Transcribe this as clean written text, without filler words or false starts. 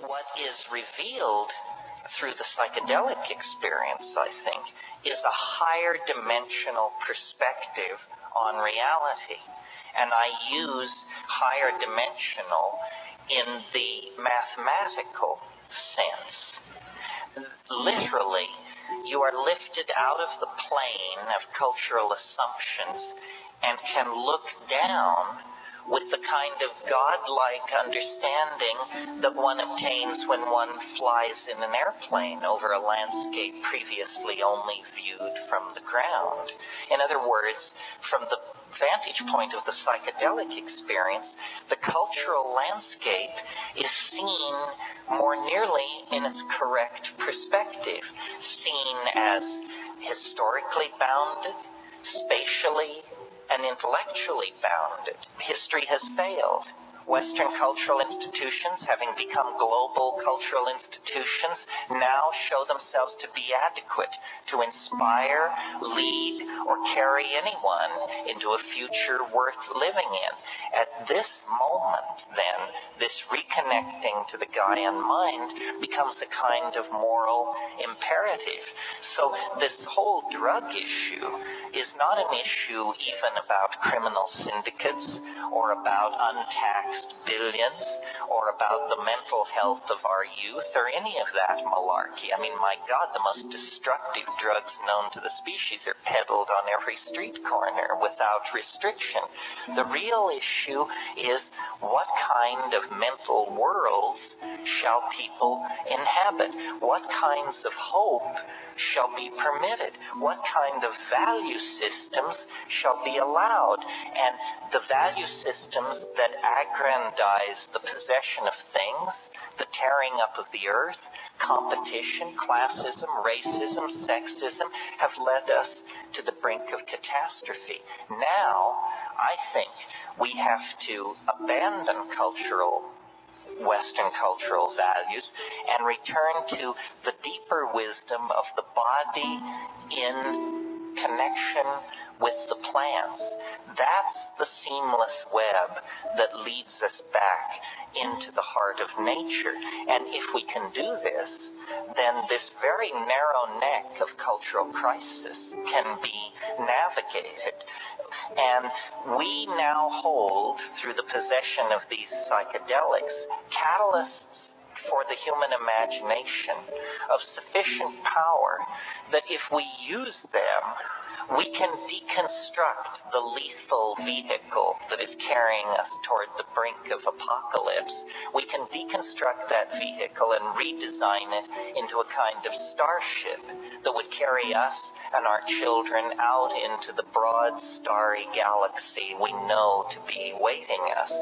What is revealed through the psychedelic experience, I think, is a higher dimensional perspective on reality. And I use higher dimensional in the mathematical sense. Literally, you are lifted out of the plane of cultural assumptions and can look down with the kind of godlike understanding that one obtains when one flies in an airplane over a landscape previously only viewed from the ground. In other words, from the vantage point of the psychedelic experience, the cultural landscape is seen more nearly in its correct perspective, seen as historically bounded, spatially and intellectually bounded. History has failed. Western cultural institutions, having become global cultural institutions, now show themselves to be adequate to inspire, lead, or carry anyone into a future worth living in. At this moment, then, this reconnecting to the Gaian mind becomes a kind of moral imperative. So this whole drug issue is not an issue even about criminal syndicates or about untaxed billions or about the mental health of our youth or any of that malarkey. I mean, my God, the most destructive drugs known to the species are peddled on every street corner without restriction. The real issue is what kind of mental worlds shall people inhabit? What kinds of hope shall be permitted? What kind of value systems shall be allowed? And the value systems that aggrandize the possession of things, the tearing up of the earth, competition, classism, racism, sexism, have led us to the brink of catastrophe. Now, I think we have to abandon Western cultural values and return to the deeper wisdom of the body in connection with the plants. That's the seamless web that leads us back into the heart of nature. And if we can do this, then this very narrow neck of cultural crisis can be navigated. And we now hold, through the possession of these psychedelics, catalysts for the human imagination of sufficient power that if we use them, we can deconstruct the lethal vehicle that is carrying us toward the brink of apocalypse. We can deconstruct that vehicle and redesign it into a kind of starship that would carry us and our children out into the broad starry galaxy we know to be waiting us.